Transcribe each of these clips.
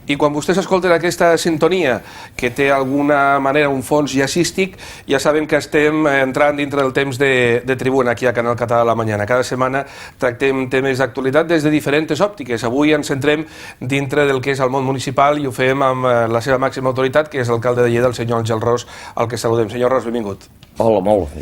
I quan vostès escolten aquesta sintonia, que té d'alguna manera un fons jazzístic, ja saben que estem entrant dintre del temps de tribuna aquí a Canal Català de la Mañana. Cada setmana tractem temes d'actualitat des de diferents òptiques. Avui ens centrem dintre del que és el món municipal i ho fem amb la seva màxima autoritat, que és l'alcalde de Lleida, el senyor Àngel Ros, al que saludem. Senyor Ros, benvingut. Hola, molt.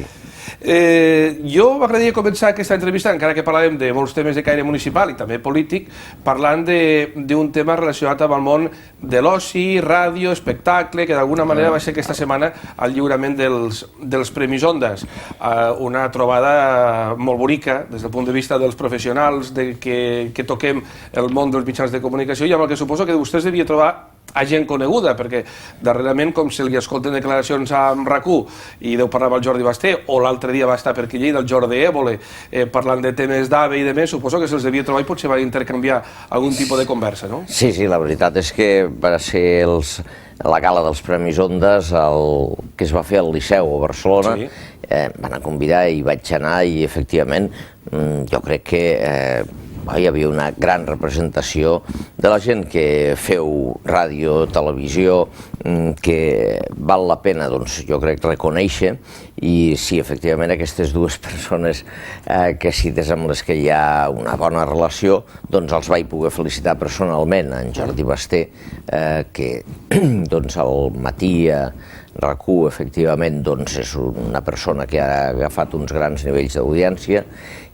Jo m'agradaria començar aquesta entrevista, encara que parlàvem de molts temes de caire municipal i també polític, parlant d'un tema relacionat amb el món de l'oci, ràdio, espectacle, que d'alguna manera va ser aquesta setmana el lliurament dels Premis Ondas. Una trobada molt bonica des del punt de vista dels professionals que toquem el món dels mitjans de comunicació i amb el que suposo que vostès devia trobar a gent coneguda, perquè darrerament, com se li escolten declaracions amb RAC1 i deu parlar amb el Jordi Basté, o l'altre dia va estar per aquí Lleida el Jordi Évole parlant de temes d'AVE i de més, suposo que se'ls devia trobar i potser va intercanviar algun tipus de conversa, no? Sí, la veritat és que va ser la gala dels Premis Ondas que es va fer al Liceu a Barcelona. Van convidar i vaig anar i efectivament jo crec que hi havia una gran representació de la gent que feu ràdio, televisió, que val la pena, doncs, jo crec, reconèixer, i sí, efectivament, aquestes dues persones que cites amb les que hi ha una bona relació, doncs els vaig poder felicitar personalment, en Jordi Basté, que doncs al matí a RAC1, efectivament, doncs és una persona que ha agafat uns grans nivells d'audiència,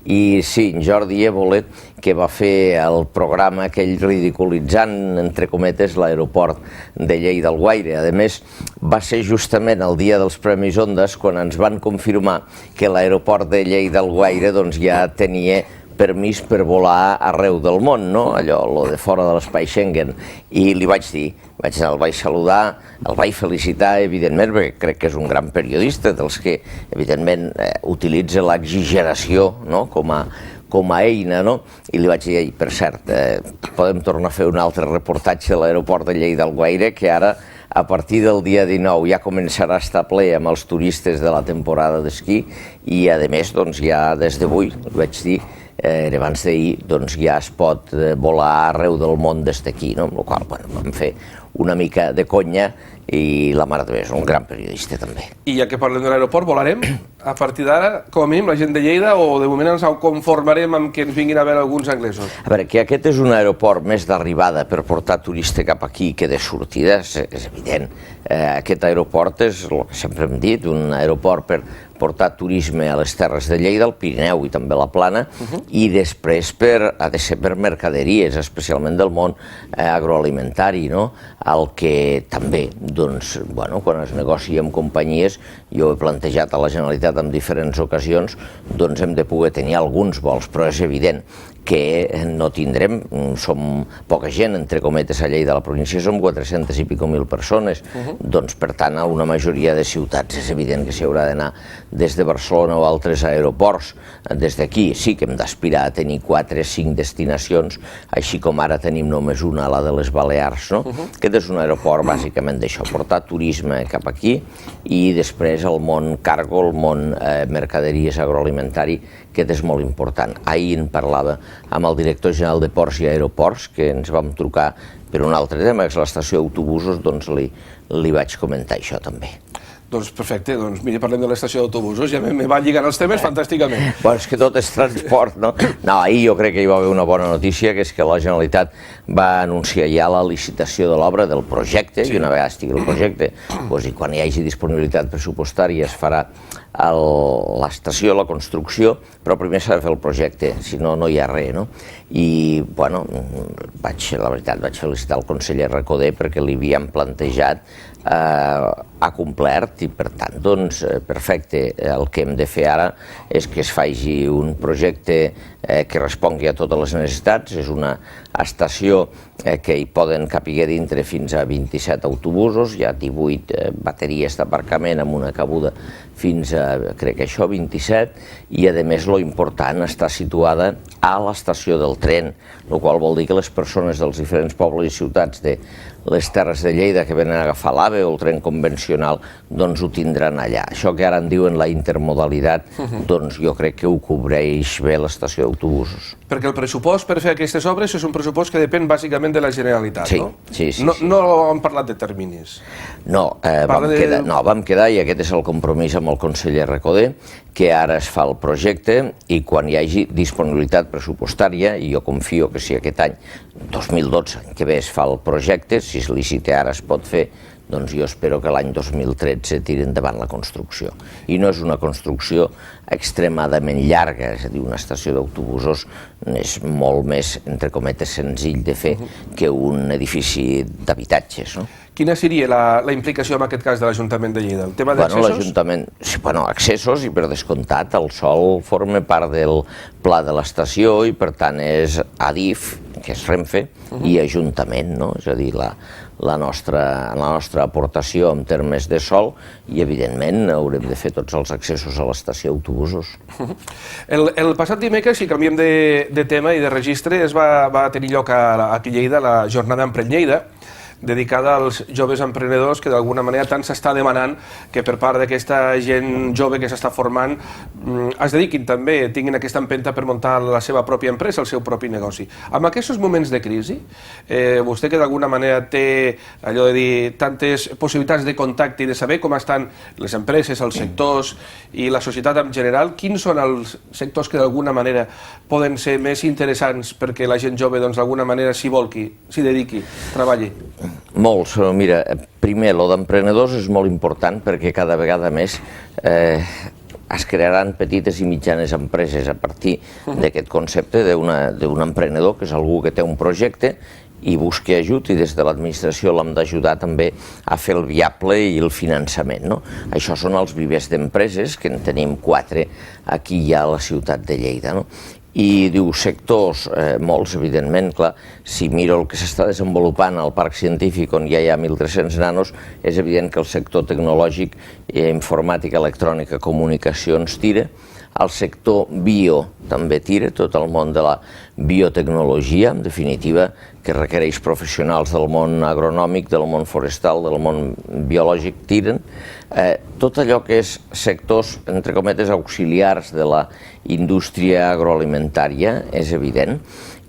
i sí, en Jordi Évole, que va fer el programa aquell ridiculitzant, entre cometes, l'aeroport de Lleida Alguaire. A més, va ser justament el dia dels Premis Ondas quan ens van confirmar que l'aeroport de Lleida Alguaire ja tenia permís per volar arreu del món, no? Allò, lo de fora de l'espai Schengen. I li vaig dir, el vaig saludar, el vaig felicitar, evidentment, perquè crec que és un gran periodista, dels que, evidentment, utilitza l'exageració com a eina, no? I li vaig dir, per cert, podem tornar a fer un altre reportatge de l'aeroport de Lleida Alguaire, que ara, a partir del dia 19, ja començarà a estar ple amb els turistes de la temporada d'esquí i, a més, ja des d'avui, li vaig dir, abans d'ahir, ja es pot volar arreu del món des d'aquí, amb la qual cosa vam fer una mica de conya i la mare també és un gran periodista també. I ja que parlem de l'aeroport, volarem a partir d'ara, com a mínim, la gent de Lleida, o de moment ens conformarem amb que ens vinguin a veure alguns anglesos? A veure, que aquest és un aeroport més d'arribada per portar turista cap aquí que de sortida, és evident. Aquest aeroport és, el que sempre hem dit, un aeroport per portar turisme a les terres de Lleida, al Pirineu i també a la Plana, i després ha de ser per mercaderies, especialment del món agroalimentari, no? El que també, doncs, quan es negocia amb companyies, jo he plantejat a la Generalitat en diferents ocasions, doncs hem de poder tenir alguns vols, però és evident que no tindrem, som poca gent, entre cometes, a Lleida, a la província som 400 i pico mil persones, doncs per tant a una majoria de ciutats és evident que s'hi haurà d'anar des de Barcelona o altres aeroports. Des d'aquí sí que hem d'aspirar a tenir 4 o 5 destinacions, així com ara tenim només una, la de les Balears, no? Aquest és un aeroport bàsicament d'això, portar turisme cap aquí i després el món cargo, el món mercaderies agroalimentari, que és molt important. Ahir en parlava amb el director general de Ports i Aeroports, que ens vam trucar per un altre tema, que és l'estació d'autobusos, doncs li vaig comentar això també. Doncs perfecte, doncs mira, parlem de l'estació d'autobusos, ja me van lligant els temes fantàsticament. Bueno, és que tot és transport, no? No, ahir jo crec que hi va haver una bona notícia, que és que la Generalitat va anunciar ja la licitació de l'obra del projecte, i una vegada estigui el projecte, i quan hi hagi disponibilitat pressupostària es farà l'estació, la construcció, però primer s'ha de fer el projecte, si no, no hi ha res, no? I, bueno, la veritat, vaig felicitar el conseller Recoder perquè li havíem plantejat, ha complert i, per tant, doncs, perfecte. El que hem de fer ara és que es faci un projecte que respongui a totes les necessitats. És una estació que hi poden capiguer dintre fins a 27 autobusos, hi ha 18 bateries d'aparcament amb una cabuda fins a crec que això, 27, i a més, lo important, està situada a l'estació del tren, el qual vol dir que les persones dels diferents pobles i ciutats de les Terres de Lleida que venen a agafar l'AVE o el tren convencional, doncs ho tindran allà. Això que ara en diuen la intermodalitat, doncs jo crec que ho cobreix bé l'estació d'autobusos. Perquè el pressupost per fer aquestes obres és un pressupost que depèn bàsicament de la Generalitat, no? Sí. No hem parlat de terminis. No, vam quedar, i aquest és el compromís amb el conseller Recoder, que ara es fa el projecte i quan hi hagi disponibilitat pressupostària, i jo confio que si aquest any, 2012, any que ve es fa el projecte, si es licita ara es pot fer, doncs jo espero que l'any 2013 tiri endavant la construcció. I no és una construcció extremadament llarga, és a dir, una estació d'autobusos és molt més, entre cometes, senzill de fer que un edifici d'habitatges, no? Quina seria la implicació en aquest cas de l'Ajuntament de Lleida? El tema d'accessos? Accessos i per descomptat el sòl forma part del pla de l'estació i per tant és Adif, que és Renfe, i Ajuntament, no? És a dir, la nostra aportació en termes de sòl i evidentment haurem de fer tots els accessos a l'estació d'autobusos. El passat dimecres, si canviem de tema i de registre, va tenir lloc aquí a Lleida la jornada Emprèn Lleida, dedicada als joves emprenedors que d'alguna manera tant s'està demanant que per part d'aquesta gent jove que s'està formant es dediquin també, tinguin aquesta empenta per muntar la seva pròpia empresa, el seu propi negoci. En aquests moments de crisi, vostè que d'alguna manera té allò de dir tantes possibilitats de contacte i de saber com estan les empreses, els sectors i la societat en general, quins són els sectors que d'alguna manera poden ser més interessants perquè la gent jove d'alguna manera s'hi volqui, s'hi dediqui, treballi? Molts. Mira, primer, lo d'emprenedors és molt important perquè cada vegada més es crearan petites i mitjanes empreses a partir d'aquest concepte d'un emprenedor, que és algú que té un projecte i busqui ajut, i des de l'administració l'hem d'ajudar també a fer el viable i el finançament, no? Això són els vivers d'empreses, que en tenim 4 aquí ja a la ciutat de Lleida, no? I diu sectors, molts, evidentment, clar, si miro el que s'està desenvolupant al parc científic on ja hi ha 1.300 nanos, és evident que el sector tecnològic, informàtica, electrònica, comunicacions tira, el sector bio també tira, tot el món de la biotecnologia, en definitiva, que requereix professionals del món agronòmic, del món forestal, del món biològic, tiren. Tot allò que és sectors, entre cometes, auxiliars de la indústria agroalimentària, és evident,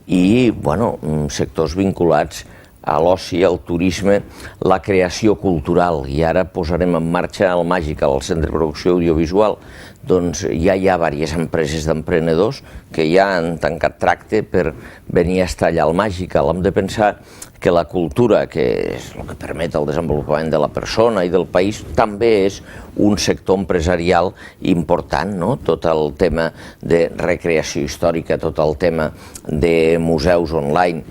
i, bueno, sectors vinculats a l'oci, al turisme, la creació cultural, i ara posarem en marxa el Magical, el Centre de Producció Audiovisual. Doncs ja hi ha diverses empreses d'emprenedors que ja han tancat tracte per venir a estar allà al Magical. Hem de pensar que la cultura, que és el que permet el desenvolupament de la persona i del país, també és un sector empresarial important, no? Tot el tema de recreació històrica, tot el tema de museus online,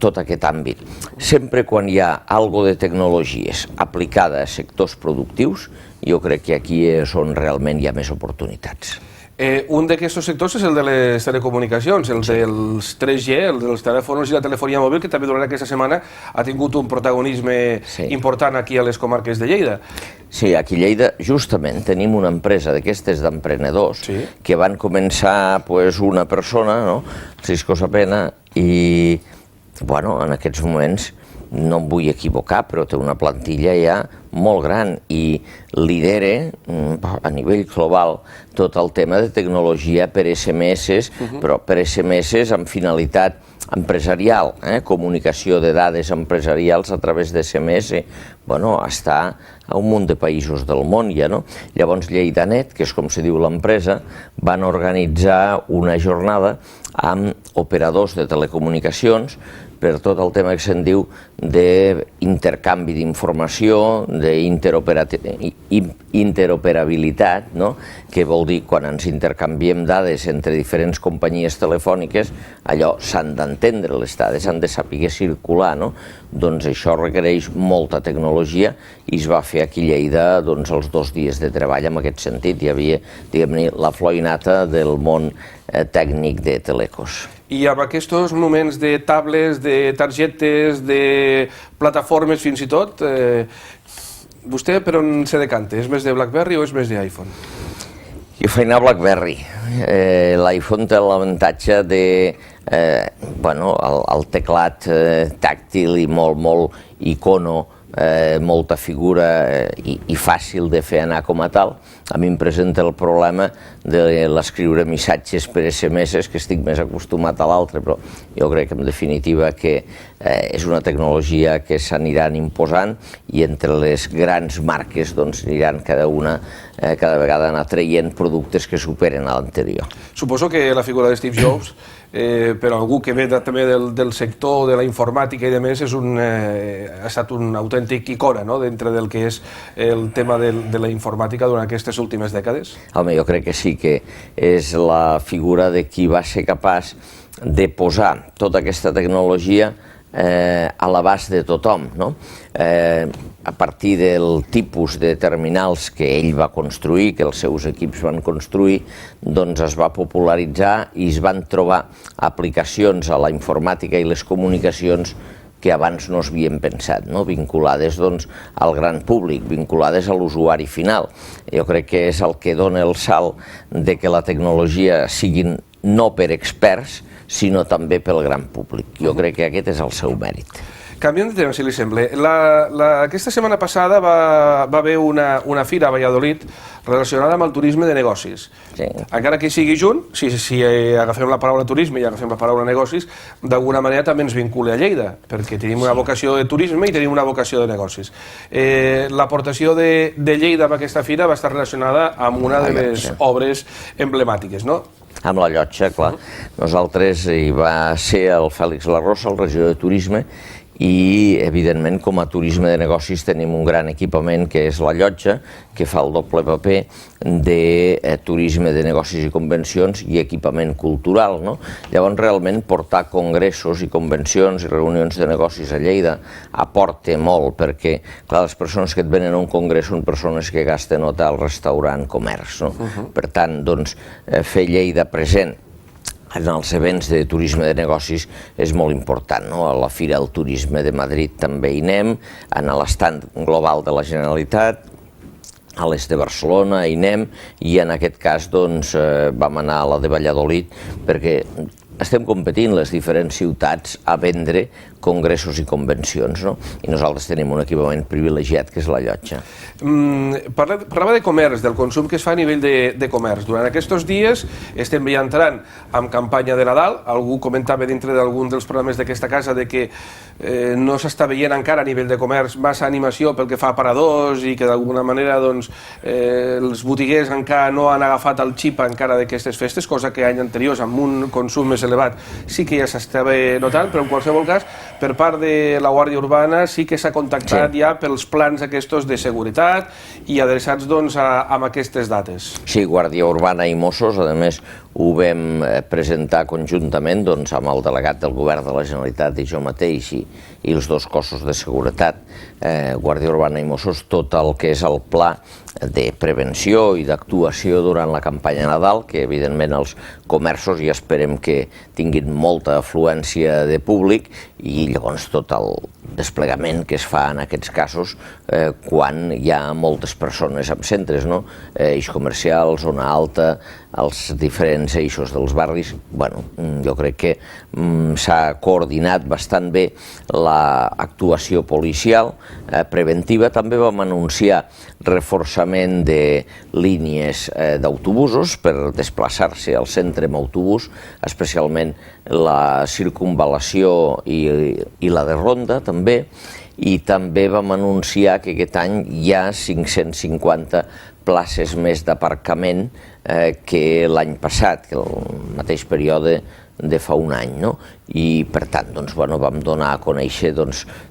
tot aquest àmbit. Sempre quan hi ha algo de tecnologies aplicada a sectors productius, jo crec que aquí és on realment hi ha més oportunitats. Un d'aquests sectors és el de les telecomunicacions, el dels 3G, el dels telèfons i la telefonia mòbil, que també durant aquesta setmana ha tingut un protagonisme important aquí a les comarques de Lleida. Sí, aquí a Lleida justament tenim una empresa d'aquestes d'emprenedors que van començar una persona, Cisco Sapena, i en aquests moments no em vull equivocar, però té una plantilla ja molt gran i lidera a nivell global tot el tema de tecnologia per SMS, però per SMS amb finalitat empresarial, comunicació de dades empresarials a través d'SMS, està a un munt de països del món ja, no? Llavors Lleidanet, que és com se diu l'empresa, van organitzar una jornada amb operadors de telecomunicacions per tot el tema que se'n diu d'intercanvi d'informació, d'interoperabilitat, que vol dir quan ens intercanviem dades entre diferents companyies telefòniques, allò s'han d'entendre, les dades han de saber circular, doncs això requereix molta tecnologia i es va fer aquí a Lleida els 2 dies de treball en aquest sentit. Hi havia, diguem-ne, la flor i nata del món tècnic de Telecos. I amb aquests moments de tablets, de targetes, de plataformes fins i tot, vostè per on se decanta? És més de BlackBerry o és més d'iPhone? Jo feina a BlackBerry. L'iPhone té l'avantatge de, el teclat tàctil i molt icono, molta figura i fàcil de fer anar com a tal. A mi em presenta el problema de l'escriure missatges per SMS, que estic més acostumat a l'altre, però jo crec que en definitiva que és una tecnologia que s'aniran imposant i entre les grans marques aniran cada vegada anar traient productes que superen a l'anterior. Suposo que la figura de Steve Jobs, per algú que ve també del sector de la informàtica i de més, ha estat un autèntic icona dintre del que és el tema de la informàtica durant aquestes últimes dècades? Home, jo crec que sí que és la figura de qui va ser capaç de posar tota aquesta tecnologia a l'abast de tothom, a partir del tipus de terminals que ell va construir, que els seus equips van construir, doncs es va popularitzar i es van trobar aplicacions a la informàtica i les comunicacions que abans no s'havien pensat, vinculades al gran públic, vinculades a l'usuari final. Jo crec que és el que dona el salt de que la tecnologia sigui no per experts, sinó també pel gran públic. Jo crec que aquest és el seu mèrit. Canviem de tema, si li sembla. Aquesta setmana passada va haver una fira a Valladolid relacionada amb el turisme de negocis. Encara que sigui junt, si agafem la paraula turisme i agafem la paraula negocis, d'alguna manera també ens vincula a Lleida, perquè tenim una vocació de turisme i tenim una vocació de negocis. L'aportació de Lleida a aquesta fira va estar relacionada amb una de les obres emblemàtiques, no? Amb la llotja, clar. Nosaltres hi va ser el Fèlix Larrosa, el regidor de turisme, i evidentment com a turisme de negocis tenim un gran equipament que és la llotja, que fa el doble paper de turisme de negocis i convencions i equipament cultural. Llavors realment portar congressos i convencions i reunions de negocis a Lleida aporta molt, perquè clar, les persones que et venen a un congrés són persones que gasten hotel, restaurant, comerç. Per tant, fer Lleida present en els events de turisme de negocis és molt important. A la Fira del Turisme de Madrid també hi anem, a l'estand global de la Generalitat, a l'est de Barcelona hi anem, i en aquest cas vam anar a la de Valladolid perquè estem competint les diferents ciutats a vendre congressos i convencions, i nosaltres tenim un equipament privilegiat que és la llotja. Parlava de comerç, del consum que es fa a nivell de comerç. Durant aquests dies estem ja entrant en campanya de Nadal. Algú comentava dintre d'algun dels programes d'aquesta casa que no s'està veient encara a nivell de comerç massa animació pel que fa a paradors i que d'alguna manera els botiguers encara no han agafat el xip encara d'aquestes festes, cosa que anys anteriors amb un consum més elevat sí que ja s'estava notant, però en qualsevol cas per part de la Guàrdia Urbana sí que s'ha contactat ja pels plans aquests de seguretat i adreçats amb aquestes dates. Sí, Guàrdia Urbana i Mossos, a més ho vam presentar conjuntament amb el delegat del Govern de la Generalitat i jo mateix i els dos cossos de seguretat, Guàrdia Urbana i Mossos, tot el que és el pla de prevenció i d'actuació durant la campanya Nadal, que evidentment els comerços ja esperem que tinguin molta afluència de públic i llavors tot el desplegament que es fa en aquests casos quan hi ha moltes persones en centres, eix comercial, zona alta, els diferents eixos dels barris. Jo crec que s'ha coordinat bastant bé l'actuació policial preventiva. També vam anunciar reforçament de línies d'autobusos per desplaçar-se al centre amb autobús, especialment la circunvalació i la de Ronda també, i també vam anunciar que aquest any hi ha 550 places més d'aparcament que l'any passat, que el mateix període de fa un any, i per tant vam donar a conèixer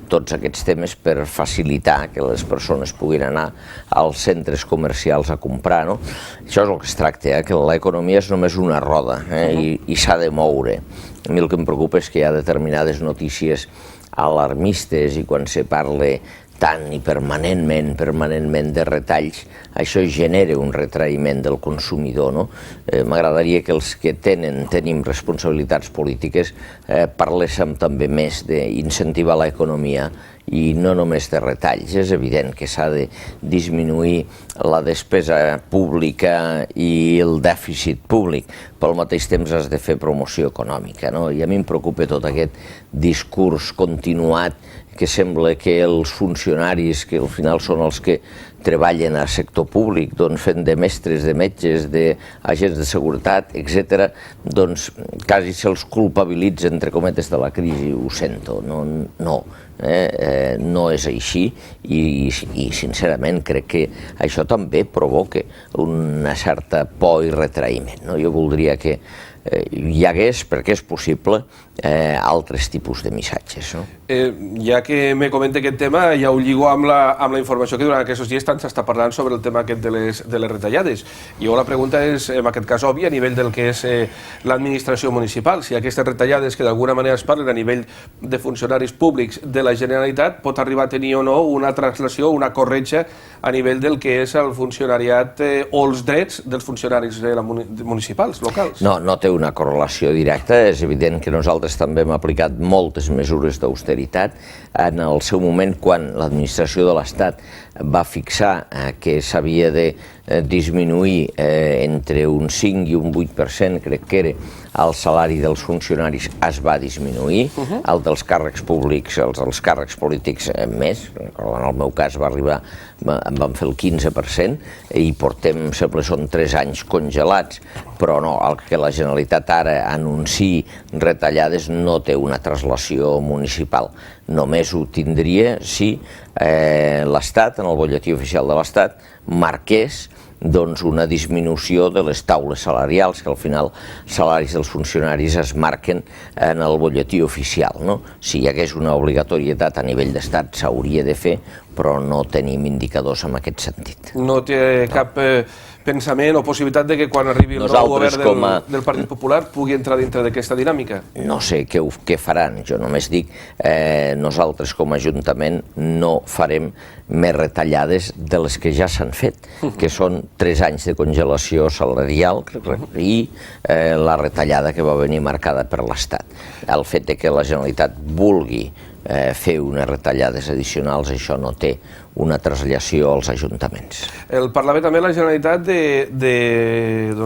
tots aquests temes per facilitar que les persones puguin anar als centres comercials a comprar. Això és el que es tracta, que l'economia és només una roda i s'ha de moure. A mi el que em preocupa és que hi ha determinades notícies alarmistes i quan se parla tant i permanentment de retalls, això genera un retraïment del consumidor. M'agradaria que els que tenim responsabilitats polítiques parléssim també més d'incentivar l'economia i no només de retalls. És evident que s'ha de disminuir la despesa pública i el dèficit públic, però al mateix temps has de fer promoció econòmica, no? I a mi em preocupa tot aquest discurs continuat que sembla que els funcionaris, que al final són els que treballen al sector públic, doncs fent de mestres, de metges, d'agents de seguretat, etc., doncs quasi se'ls culpabilitza, entre cometes, de la crisi. Ho sento, no és així i sincerament crec que això també provoca una certa por i retraïment. Jo voldria que hi hagués, perquè és possible, altres tipus de missatges. Ja que me comenta aquest tema, ja ho lligo amb la informació que durant aquests dies tant s'està parlant sobre el tema aquest de les retallades. I la pregunta és, en aquest cas, òbvia, a nivell del que és l'administració municipal. Si aquestes retallades que d'alguna manera es parlen a nivell de funcionaris públics de la Generalitat pot arribar a tenir o no una translació, una corretja a nivell del que és el funcionariat o els drets dels funcionaris municipals, locals. No té una correlació directa. És evident que nosaltres també hem aplicat moltes mesures d'austeritat. En el seu moment, quan l'administració de l'Estat va fixar que s'havia de disminuir entre un 5 i un 8%, crec que era, el salari dels funcionaris es va disminuir, el dels càrrecs públics, els dels càrrecs polítics més, en el meu cas va arribar, en vam fer el 15% i portem, sembla, són 3 anys congelats, però no, el que la Generalitat ara anunciï retallades no té una translació municipal. Només ho tindria si l'Estat, en el butlletí oficial de l'Estat, marqués una disminució de les taules salarials, que al final els salaris dels funcionaris es marquen en el butlletí oficial. Si hi hagués una obligatorietat a nivell d'estat s'hauria de fer, però no tenim indicadors en aquest sentit. No té cap pensament o possibilitat de que quan arribi el nou govern del Partit Popular pugui entrar dintre d'aquesta dinàmica? No sé què faran, jo només dic nosaltres com a Ajuntament no farem més retallades de les que ja s'han fet, que són 3 anys de congelació salarial i la retallada que va venir marcada per l'Estat. El fet que la Generalitat vulgui fer unes retallades addicionals, això no té una traslació als ajuntaments. El Parlament també la Generalitat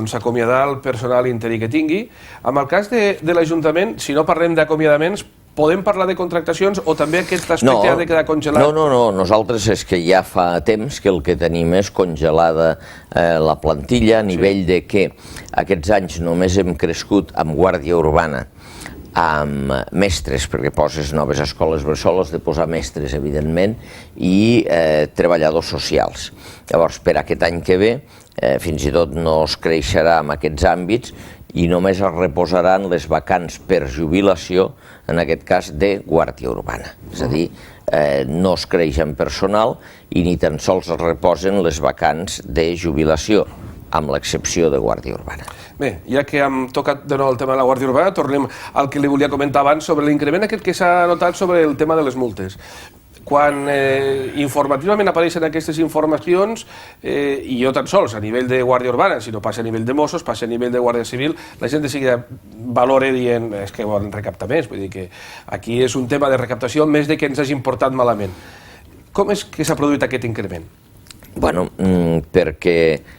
d'acomiadar el personal interí que tingui. En el cas de l'Ajuntament, si no parlem d'acomiadaments, podem parlar de contractacions o també aquest aspecte ha de quedar congelat? No, nosaltres és que ja fa temps que el que tenim és congelada la plantilla a nivell de que aquests anys només hem crescut amb guàrdia urbana, amb mestres, perquè poses noves escoles bressol, has de posar mestres, evidentment, i treballadors socials. Llavors, per aquest any que ve, fins i tot no es creixerà en aquests àmbits i només es reposaran les vacants per jubilació, en aquest cas de guàrdia urbana. És a dir, no es creix en personal i ni tan sols es reposen les vacants de jubilació, amb l'excepció de guàrdia urbana. Bé, ja que hem tocat de nou el tema de la Guàrdia Urbana, tornem al que li volia comentar abans sobre l'increment aquest que s'ha notat sobre el tema de les multes. Quan informativament apareixen aquestes informacions, i jo tan sols a nivell de Guàrdia Urbana, si no passa a nivell de Mossos, passa a nivell de Guàrdia Civil, la gent de seguida valora dient és que volen recaptar més, vull dir que aquí és un tema de recaptació més de que ens hagi importat malament. Com és que s'ha produït aquest increment? Bueno, perquè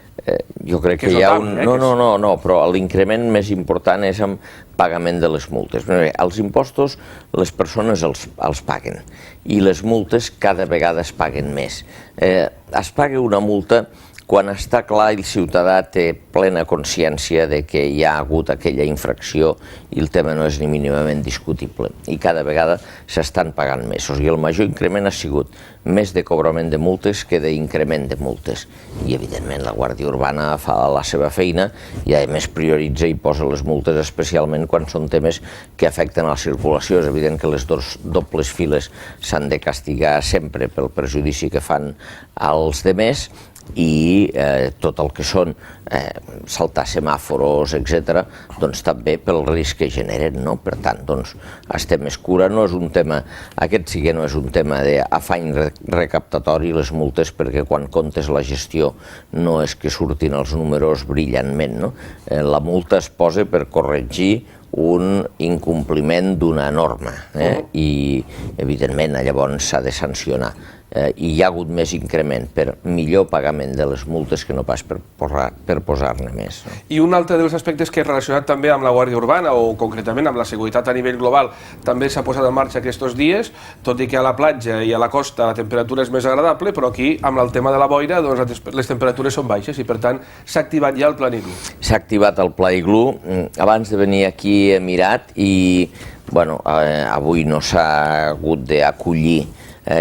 jo crec que hi ha un... No, però l'increment més important és en pagament de les multes. Els impostos les persones els paguen i les multes cada vegada es paguen més. Es paga una multa quan està clar i el ciutadà té plena consciència de que hi ha hagut aquella infracció i el tema no és ni mínimament discutible. I cada vegada s'estan pagant més. O sigui, el major increment ha sigut més de cobrament de multes que d'increment de multes. I, evidentment, la Guàrdia Urbana fa la seva feina i, a més, prioritza i posa les multes especialment quan són temes que afecten a la circulació. És evident que les dobles files s'han de castigar sempre pel perjudici que fan als demés i tot el que són saltar semàforos, etc., doncs també pel risc que generen, no? Per tant, doncs, estem més cura, no és un tema, aquest sí que no és un tema d'afany recaptatori, les multes, perquè quan comptes la gestió no és que surtin els números brillantment, no? La multa es posa per corregir un incompliment d'una norma i, evidentment, llavors s'ha de sancionar. I hi ha hagut més increment per millor pagament de les multes que no pas per posar-ne més. I un altre dels aspectes que és relacionat també amb la Guàrdia Urbana o concretament amb la seguretat a nivell global també s'ha posat en marxa aquests dies, tot i que a la platja i a la costa la temperatura és més agradable, però aquí amb el tema de la boira les temperatures són baixes i per tant s'ha activat ja el Pla Iglú. S'ha activat el Pla Iglú. Abans de venir aquí he mirat i avui no s'ha hagut d'acollir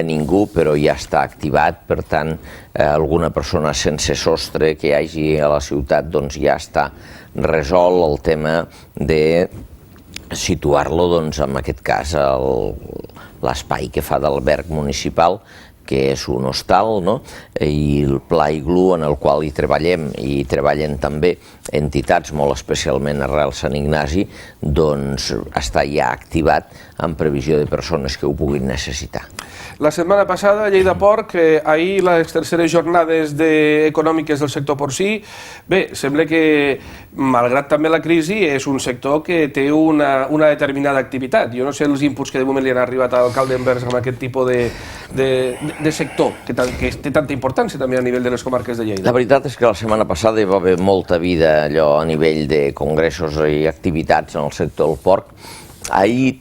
ningú, però ja està activat, per tant, alguna persona sense sostre que hi hagi a la ciutat, doncs ja està resolt el tema de situar-lo, doncs, en aquest cas, l'espai que fa d'alberg municipal, que és un hostal, i el Pla Iglú en el qual hi treballem, i treballen també entitats, molt especialment arrel Sant Ignasi, doncs està ja activat en previsió de persones que ho puguin necessitar. La setmana passada, a Lleida Porc, ahir les terceres jornades econòmiques del sector porcí, bé, sembla que, malgrat també la crisi, és un sector que té una determinada activitat. Jo no sé els inputs que de moment li han arribat a l'alcalde envers amb aquest tipus de sector, que té tanta importància també a nivell de les comarques de Lleida. La veritat és que la setmana passada hi va haver molta vida allò a nivell de congressos i activitats en el sector del porc. Ahir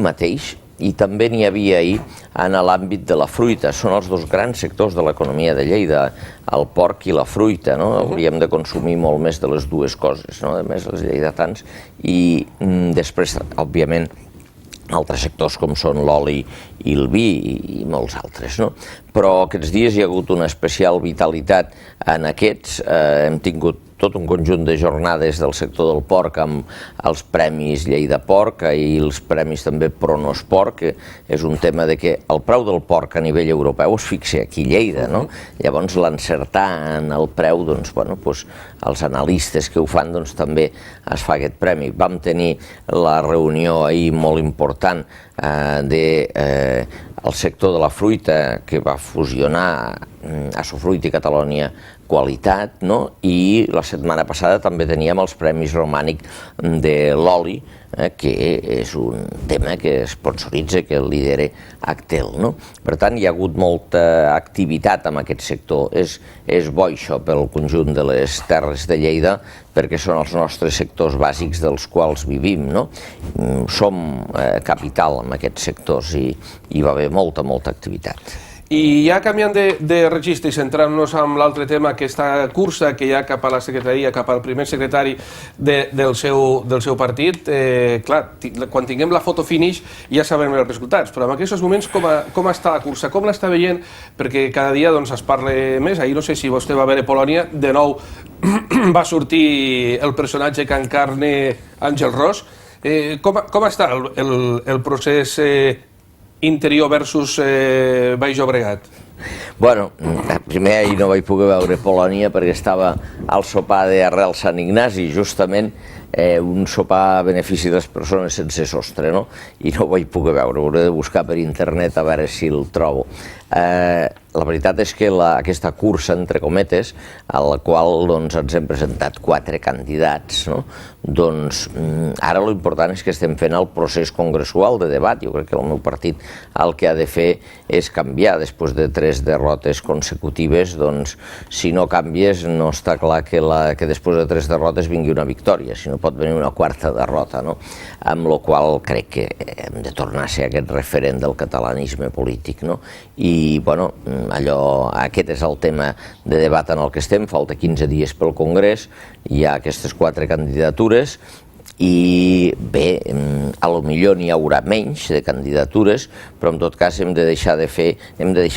mateix, i també n'hi havia ahir en l'àmbit de la fruita. Són els dos grans sectors de l'economia de Lleida, el porc i la fruita. Hauríem de consumir molt més de les dues coses, a més els lleidatans. I després, òbviament, altres sectors com són l'oli i el vi i molts altres. Però aquests dies hi ha hagut una especial vitalitat en aquests. Hem tingut tot un conjunt de jornades del sector del porc amb els premis Lleida Porc i els premis també Pronos Porc, que és un tema de que el preu del porc a nivell europeu es fixa aquí a Lleida, Llavors l'encertar en el preu, els analistes que ho fan també es fa aquest premi. Vam tenir la reunió ahir molt important del sector de la fruita que va fusionar Assofruit i Catalonia Qualitat, i la setmana passada també teníem els Premis Romànic de l'oli, que és un tema que sponsoritza, que el lidera Actel. Per tant, hi ha hagut molta activitat en aquest sector. És bo això pel conjunt de les terres de Lleida, perquè són els nostres sectors bàsics dels quals vivim. Som capital en aquests sectors i hi va haver molta activitat. I ja canviant de registre i centrant-nos en l'altre tema, aquesta cursa que hi ha cap a la secretaria, cap al primer secretari del seu partit, clar, quan tinguem la foto finish ja sabrem els resultats, però en aquests moments com està la cursa, com l'està veient, perquè cada dia es parla més. Ahir no sé si vostè va veure Polònia, de nou va sortir el personatge que encarna Àngel Ros. Com està el procés Interior versus Baix Llobregat? Bueno, primer ahir no vaig poder veure Polònia perquè estava al sopar d'arrel Sant Ignasi, justament un sopar a benefici de les persones sense sostre, i no ho vaig poder veure, ho hauré de buscar per internet a veure si el trobo. La veritat és que aquesta cursa, entre cometes, a la qual ens hem presentat 4 candidats, ara l'important és que estem fent el procés congressual de debat. Jo crec que el meu partit el que ha de fer és canviar. Després de 3 derrotes consecutives, si no canvies, no està clar que després de 3 derrotes vingui una victòria, si no pot venir una 4ª derrota, amb la qual crec que hem de tornar a ser aquest referent del catalanisme polític, i, bueno, aquest és el tema de debat en el que estem. Falta 15 dies pel Congrés, hi ha aquestes 4 candidatures i bé, potser n'hi haurà menys de candidatures, però en tot cas hem de deixar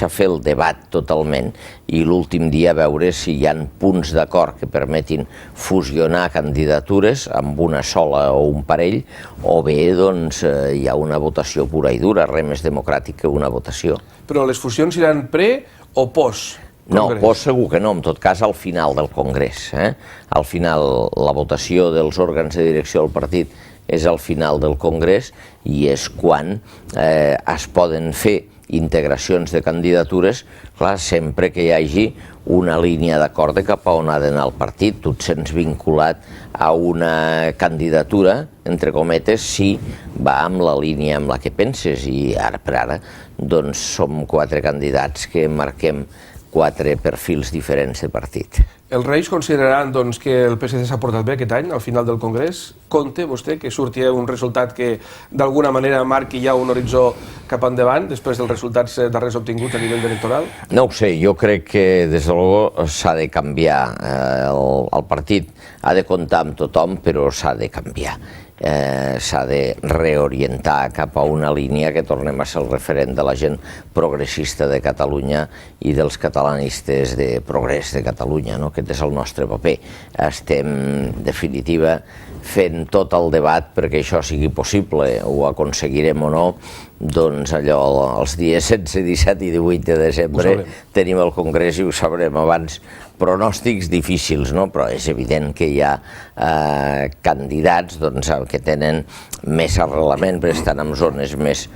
fer el debat totalment i l'últim dia veure si hi ha punts d'acord que permetin fusionar candidatures amb una sola o un parell, o bé hi ha una votació pura i dura, res més democràtic que una votació. Però les fusions iran pre o post? No, post segur que no, en tot cas al final del Congrés. Al final la votació dels òrgans de direcció del partit és al final del Congrés i és quan es poden fer integracions de candidatures, clar, sempre que hi hagi una línia d'acord de cap a on ha d'anar el partit. Tu et sents vinculat a una candidatura, entre cometes, si va amb la línia amb la que penses, i ara per ara doncs som 4 candidats que marquem 4 perfils diferents de partit. Els Reis consideraran doncs, que el PSC s'ha portat bé aquest any, al final del Congrés? Compte vostè que surti un resultat que d'alguna manera marqui ja un horitzó cap endavant després dels resultats darrers obtinguts a nivell electoral? No ho sé, jo crec que des de luego s'ha de canviar. El partit ha de comptar amb tothom, però s'ha de canviar. S'ha de reorientar cap a una línia que tornem a ser el referent de la gent progressista de Catalunya i dels catalanistes de progrés de Catalunya, no? Aquest és el nostre paper. Estem, en definitiva, fent tot el debat perquè això sigui possible. Ho aconseguirem o no, doncs allò, els dies 16, 17 i 18 de desembre tenim el Congrés i ho sabrem abans. Pronòstics difícils, no? Però és evident que hi ha candidats que tenen més arrelament, perquè estan en zones més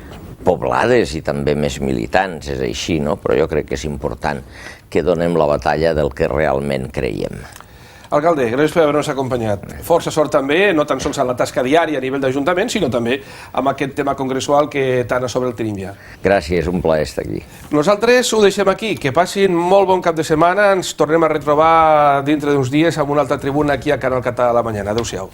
poblades i també més militants, és així, no? Però jo crec que és important que donem la batalla del que realment creiem. Alcalde, gràcies per haver-nos acompanyat. Força sort també, no tan sols en la tasca diària a nivell d'Ajuntament, sinó també amb aquest tema congressual que tant a sobre el tenim ja. Gràcies, un plaer estar aquí. Nosaltres ho deixem aquí, que passin molt bon cap de setmana, ens tornem a retrobar dintre d'uns dies amb una altra tribuna aquí a Canal Català a la Mañana. Adéu-siau.